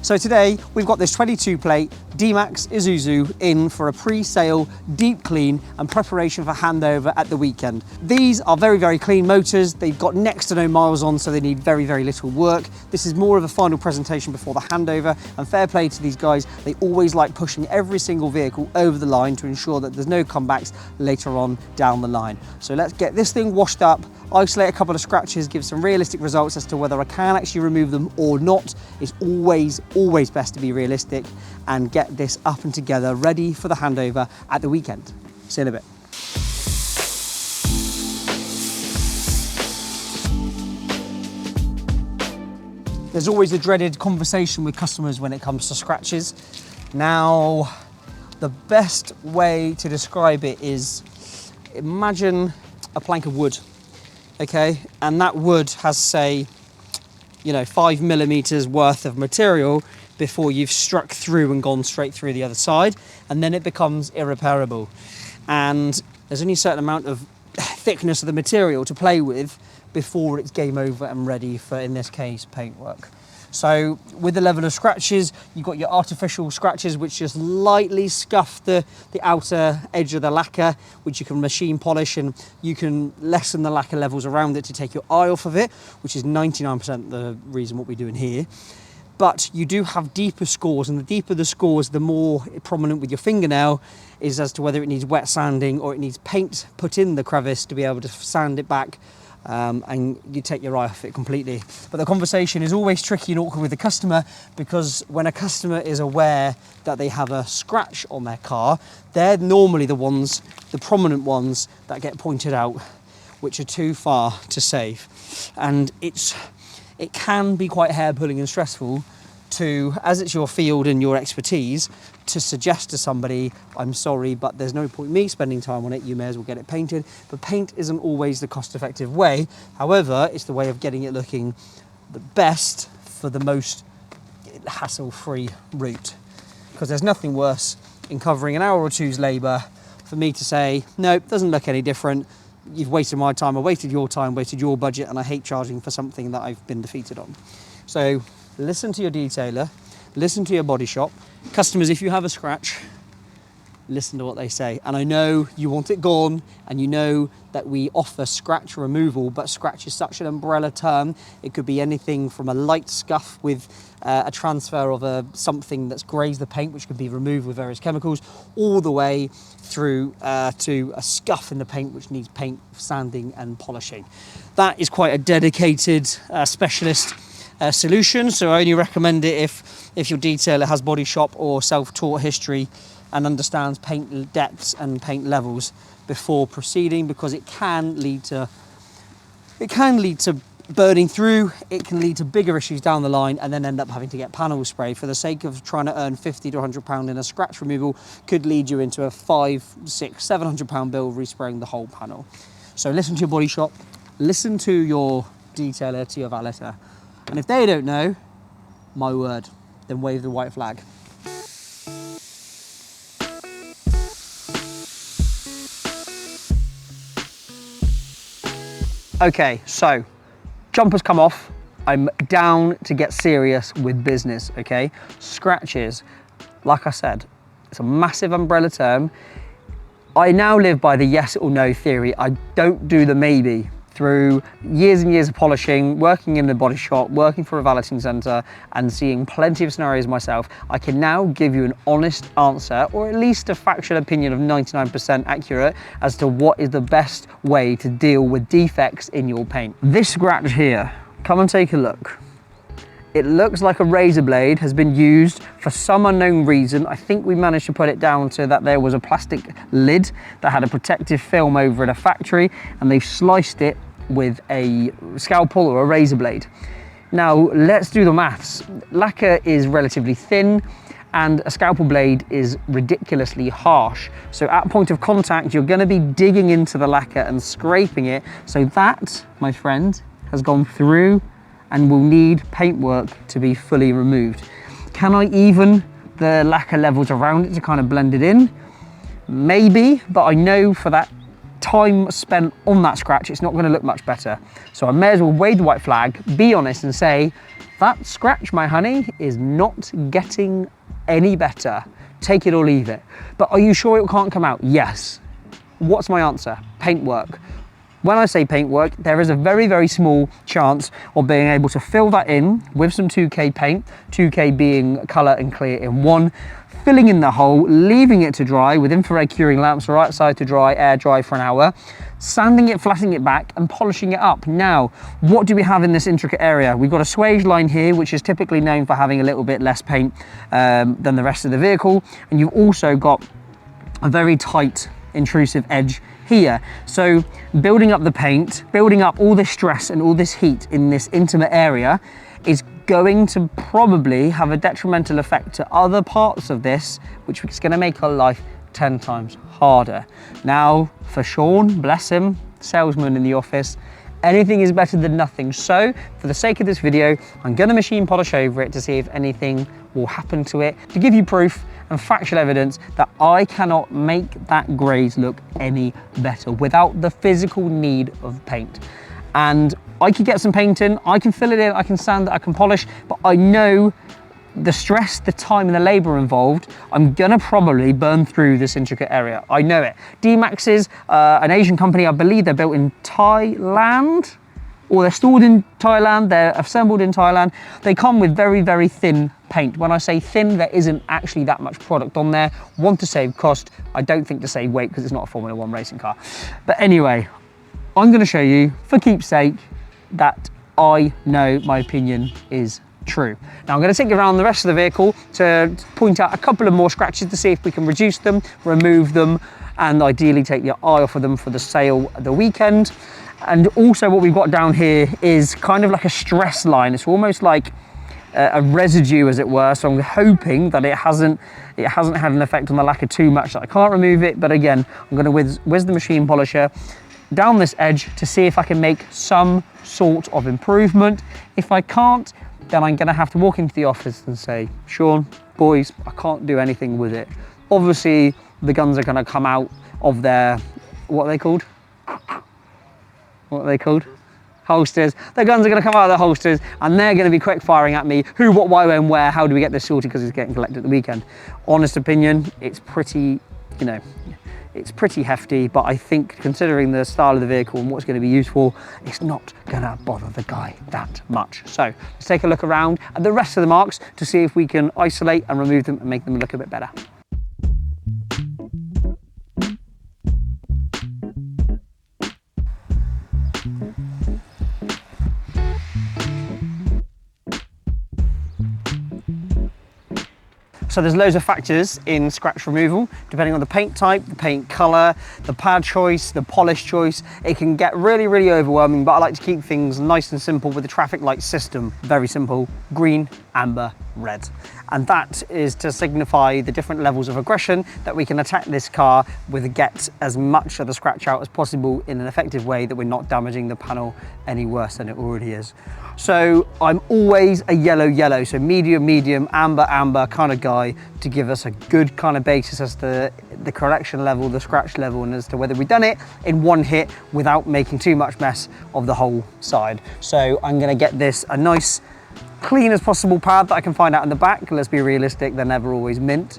So today we've got this 22 plate D-Max Isuzu in for a pre-sale deep clean and preparation for handover at the weekend. These are very, very clean motors. They've got next to no miles on, so they need very, very little work. This is more of a final presentation before the handover, and fair play to these guys. They always like pushing every single vehicle over the line to ensure that there's no comebacks later on down the line. So let's get this thing washed up, isolate a couple of scratches, give some realistic results as to whether I can actually remove them or not. It's always best to be realistic and get this up and together, ready for the handover at the weekend. See you in a bit. There's always a dreaded conversation with customers when it comes to scratches. Now, the best way to describe it is, imagine a plank of wood, okay? And that wood has, say, 5 millimeters worth of material before you've struck through and gone straight through the other side, and then it becomes irreparable. And there's only a certain amount of thickness of the material to play with before it's game over and ready for, in this case, paintwork. So with the level of scratches, you've got your artificial scratches which just lightly scuff the outer edge of the lacquer, which you can machine polish, and you can lessen the lacquer levels around it to take your eye off of it, which is 99% the reason what we're doing here. But you do have deeper scores, and the deeper the scores, the more prominent with your fingernail is as to whether it needs wet sanding or it needs paint put in the crevice to be able to sand it back. And you take your eye off it completely. But the conversation is always tricky and awkward with the customer, because when a customer is aware that they have a scratch on their car, they're normally the prominent ones that get pointed out, which are too far to save. And it can be quite hair-pulling and stressful to, as it's your field and your expertise, to suggest to somebody, I'm sorry, but there's no point me spending time on it, you may as well get it painted. But paint isn't always the cost-effective way. However, it's the way of getting it looking the best for the most hassle-free route. Because there's nothing worse in covering an hour or two's labour for me to say, no, it doesn't look any different. You've wasted my time, I wasted your time, wasted your budget, and I hate charging for something that I've been defeated on. So listen to your detailer, listen to your body shop. Customers, if you have a scratch, listen to what they say. And I know you want it gone, and you know that we offer scratch removal, but scratch is such an umbrella term. It could be anything from a light scuff with a transfer of something that's grazed the paint, which can be removed with various chemicals, all the way through to a scuff in the paint, which needs paint, sanding and polishing. That is quite a dedicated specialist solution, so I only recommend it if your detailer has body shop or self-taught history and understands paint depths and paint levels before proceeding, because it can lead to burning through, it can lead to bigger issues down the line, and then end up having to get panel spray for the sake of trying to earn 50 to 100 pound in a scratch removal. Could lead you into a 500, 600, 700 pound bill respraying the whole panel. So listen to your body shop, listen to your detailer, to your valeter. And if they don't know, my word, then wave the white flag. Okay, so jumper's come off. I'm down to get serious with business, okay? Scratches, like I said, it's a massive umbrella term. I now live by the yes or no theory. I don't do the maybe. Through years and years of polishing, working in the body shop, working for a valeting centre, and seeing plenty of scenarios myself, I can now give you an honest answer, or at least a factual opinion of 99% accurate, as to what is the best way to deal with defects in your paint. This scratch here, come and take a look. It looks like a razor blade has been used for some unknown reason. I think we managed to put it down to that there was a plastic lid that had a protective film over at a factory, and they've sliced it with a scalpel or a razor blade. Now let's do the maths. Lacquer is relatively thin and a scalpel blade is ridiculously harsh. So at point of contact, you're gonna be digging into the lacquer and scraping it. So that, my friend, has gone through and will need paintwork to be fully removed. Can I even the lacquer levels around it to kind of blend it in? Maybe, but I know for that time spent on that scratch, it's not going to look much better. So I may as well wave the white flag, be honest and say, That scratch, my honey, is not getting any better. Take it or leave it. But are you sure it can't come out? Yes. What's my answer? Paintwork. When I say paintwork, there is a very, very small chance of being able to fill that in with some 2K paint, 2K being colour and clear in one, filling in the hole, leaving it to dry with infrared curing lamps or outside to dry, air dry for an hour, sanding it, flattening it back and polishing it up. Now, what do we have in this intricate area? We've got a swage line here, which is typically known for having a little bit less paint than the rest of the vehicle. And you've also got a very tight, intrusive edge here. So building up the paint, building up all this stress and all this heat in this intimate area is going to probably have a detrimental effect to other parts of this, which is going to make our life 10 times harder. Now, for Sean, bless him, salesman in the office, anything is better than nothing. So for the sake of this video, I'm going to machine polish over it to see if anything will happen to it, to give you proof and factual evidence that I cannot make that graze look any better without the physical need of paint. And I can get some paint in, I can fill it in, I can sand it, I can polish, but I know the stress, the time and the labor involved, I'm gonna probably burn through this intricate area. I know it. D-Max is an Asian company. I believe they're built in Thailand, or they're stored in Thailand, they're assembled in Thailand. They come with very, very thin paint. When I say thin, there isn't actually that much product on there. One, to save cost. I don't think to save weight because it's not a Formula One racing car. But anyway, I'm gonna show you, for keepsake, that I know my opinion is true. Now I'm going to take you around the rest of the vehicle to point out a couple of more scratches to see if we can reduce them, remove them, and ideally take your eye off of them for the sale at the weekend. And also what we've got down here is kind of like a stress line. It's almost like a residue, as it were. So I'm hoping that it hasn't had an effect on the lacquer too much that I can't remove it. But again, I'm going to whiz the machine polisher down this edge to see if I can make some sort of improvement. If I can't, then I'm gonna have to walk into the office and say, Sean, boys, I can't do anything with it. Obviously, the guns are gonna come out of their, what are they called? What are they called? Holsters. The guns are gonna come out of their holsters and they're gonna be quick firing at me. Who, what, why, when, where, how do we get this sorted because it's getting collected at the weekend? Honest opinion, it's pretty, you know, it's pretty hefty, but I think considering the style of the vehicle and what's going to be used for, it's not going to bother the guy that much. So let's take a look around at the rest of the marks to see if we can isolate and remove them and make them look a bit better. So there's loads of factors in scratch removal, depending on the paint type, the paint color, the pad choice, the polish choice. It can get really, really overwhelming, but I like to keep things nice and simple with the traffic light system. Very simple: green, amber, red. And that is to signify the different levels of aggression that we can attack this car with, get as much of the scratch out as possible in an effective way that we're not damaging the panel any worse than it already is. So I'm always a yellow, so medium, amber kind of guy to give us a good kind of basis as to the correction level, the scratch level, and as to whether we've done it in one hit without making too much mess of the whole side. So I'm gonna get this a nice, clean as possible pad that I can find out in the back. Let's be realistic, they're never always mint.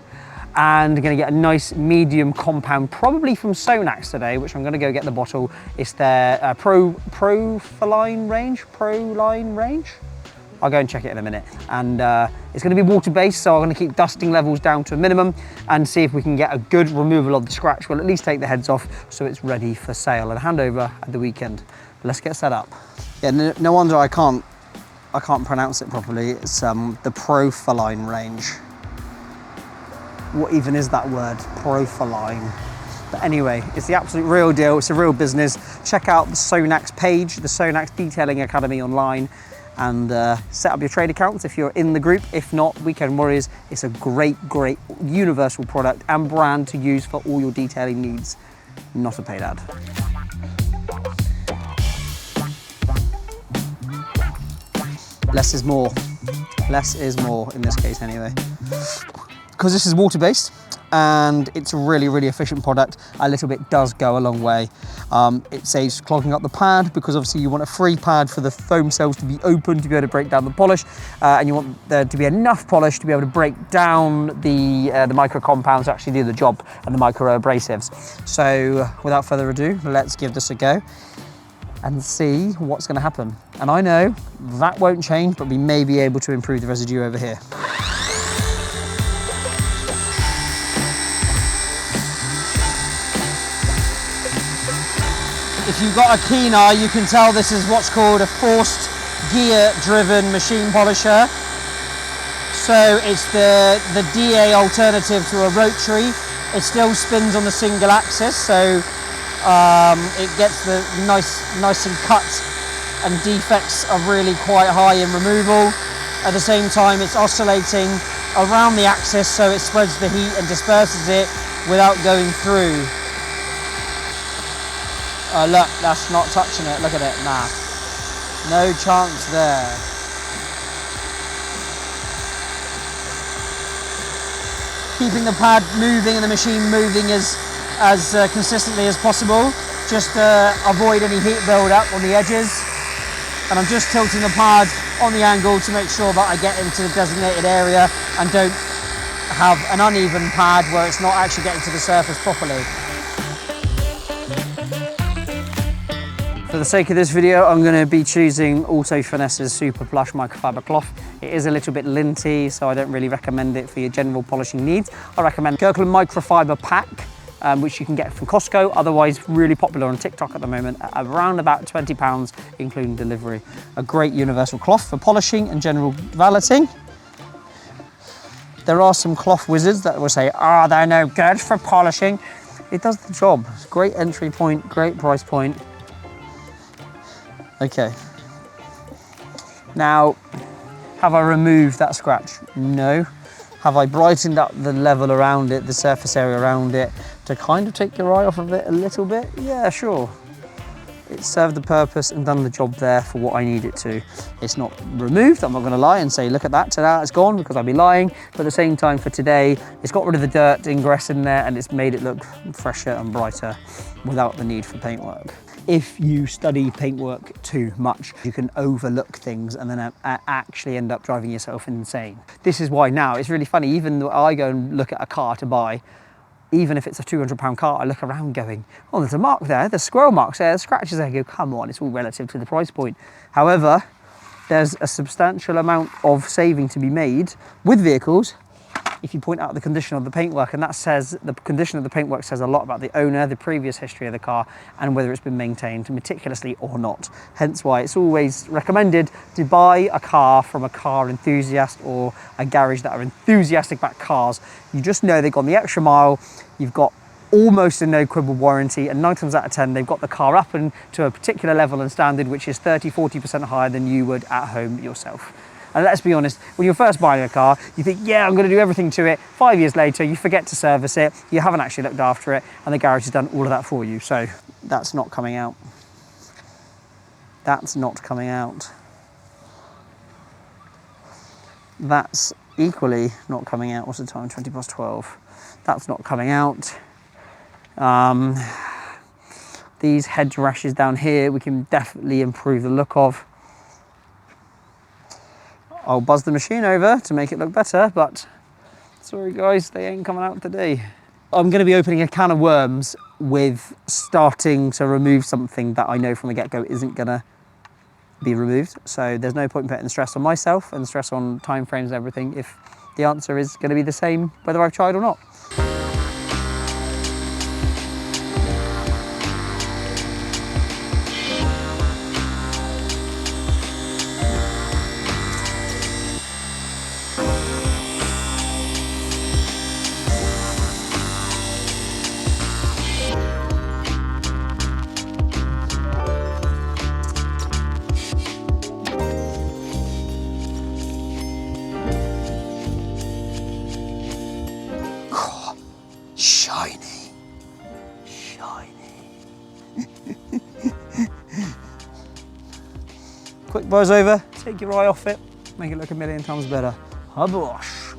And I'm gonna get a nice medium compound, probably from Sonax today, which I'm gonna go get the bottle. It's their Proline range. I'll go and check it in a minute. And it's gonna be water-based, so I'm gonna keep dusting levels down to a minimum and see if we can get a good removal of the scratch. We'll at least take the heads off so it's ready for sale and handover at the weekend. Let's get set up. Yeah, no wonder I can't pronounce it properly. It's the Proline range. What even is that word? Proline. But anyway, it's the absolute real deal. It's a real business. Check out the Sonax page, the Sonax Detailing Academy online, and set up your trade accounts if you're in the group. If not, Weekend Warriors. It's a great universal product and brand to use for all your detailing needs. Not a paid ad. Less is more. Less is more in this case anyway. Because this is water-based, and it's a really, really efficient product. A little bit does go a long way. It saves clogging up the pad, because obviously you want a free pad for the foam cells to be open to be able to break down the polish, and you want there to be enough polish to be able to break down the micro compounds to actually do the job, and the micro abrasives. So without further ado, let's give this a go and see what's going to happen. And I know that won't change, but we may be able to improve the residue over here. If you've got a keen eye, you can tell this is what's called a forced gear-driven machine polisher. So it's the DA alternative to a rotary. It still spins on the single axis, so it gets the nice and cut, and defects are really quite high in removal. At the same time, it's oscillating around the axis, so it spreads the heat and disperses it without going through. Oh look, that's not touching it, look at it, nah. No chance there. Keeping the pad moving and the machine moving as consistently as possible. Just avoid any heat build-up on the edges. And I'm just tilting the pad on the angle to make sure that I get into the designated area and don't have an uneven pad where it's not actually getting to the surface properly. For the sake of this video, I'm going to be choosing Auto Finesse's Super Plush Microfiber Cloth. It is a little bit linty, so I don't really recommend it for your general polishing needs. I recommend Kirkland Microfiber Pack, which you can get from Costco, otherwise really popular on TikTok at the moment, at around about £20, including delivery. A great universal cloth for polishing and general valeting. There are some cloth wizards that will say, oh, they're no good for polishing. It does the job. It's a great entry point, great price point. Okay, now, have I removed that scratch? No. Have I brightened up the level around it, the surface area around it, to kind of take your eye off of it a little bit? Yeah, sure. It served the purpose and done the job there for what I need it to. It's not removed, I'm not gonna lie and say, look at that, today it's gone, because I'd be lying. But at the same time, for today, it's got rid of the dirt ingress in there, and it's made it look fresher and brighter without the need for paintwork. If you study paintwork too much, you can overlook things and then actually end up driving yourself insane. This is why now, it's really funny, even though I go and look at a car to buy, even if it's a £200 car, I look around going, oh, there's a mark there, there's squirrel marks there, there's scratches there. I go, come on, it's all relative to the price point. However, there's a substantial amount of saving to be made with vehicles if you point out the condition of the paintwork, and that says, the condition of the paintwork says a lot about the owner, the previous history of the car, and whether it's been maintained meticulously or not. Hence why it's always recommended to buy a car from a car enthusiast or a garage that are enthusiastic about cars. You just know they've gone the extra mile, you've got almost a no quibble warranty, and 9 times out of 10 they've got the car up and to a particular level and standard which is 30–40% higher than you would at home yourself. And let's be honest, when you're first buying a car, you think, yeah, I'm going to do everything to it. 5 years later, you forget to service it, you haven't actually looked after it, and the garage has done all of that for you. So that's not coming out. That's not coming out. That's equally not coming out. What's the time? 20+12. That's not coming out. These hedge rashes down here, we can definitely improve the look of. I'll buzz the machine over to make it look better, but sorry guys, they ain't coming out today. I'm going to be opening a can of worms with starting to remove something that I know from the get-go isn't going to be removed. So there's no point in putting the stress on myself and the stress on timeframes and everything if the answer is going to be the same whether I've tried or not. Shiny, shiny. Quick buzz over, take your eye off it, make it look a million times better. Habosh.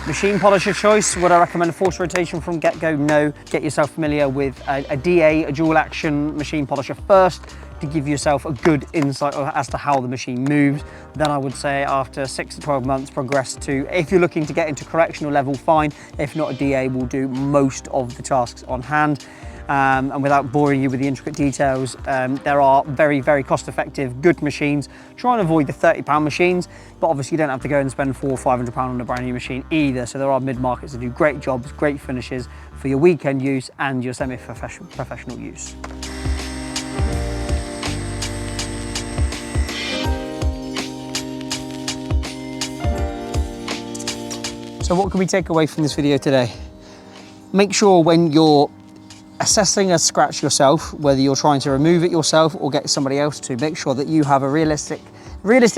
Machine polisher choice, would I recommend a force rotation from get-go? No. Get yourself familiar with a DA, a dual action machine polisher first, to give yourself a good insight as to how the machine moves. Then I would say after 6 to 12 months, progress to, if you're looking to get into correctional level, fine. If not, a DA will do most of the tasks on hand. And without boring you with the intricate details, there are very, very cost-effective, good machines. Try and avoid the £30 machines, but obviously you don't have to go and spend £400 or £500 on a brand new machine either. So there are mid-markets that do great jobs, great finishes for your weekend use and your semi-professional use. So what can we take away from this video today? Make sure when you're assessing a scratch yourself, whether you're trying to remove it yourself or get somebody else to, make sure that you have a realistic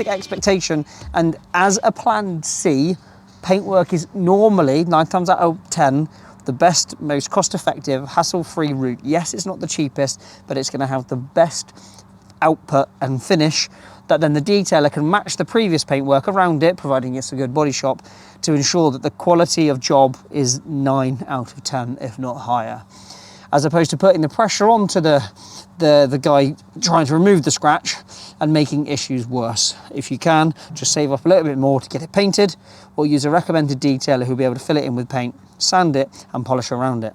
expectation. And as a plan C, paintwork is normally 9 times out of 10 the best, most cost-effective, hassle-free route. Yes, it's not the cheapest, but it's going to have the best output and finish that then the detailer can match the previous paintwork around it, providing it's a good body shop, to ensure that the quality of job is 9 out of 10, if not higher. As opposed to putting the pressure onto the guy trying to remove the scratch and making issues worse. If you can, just save up a little bit more to get it painted, or use a recommended detailer who'll be able to fill it in with paint, sand it and polish around it.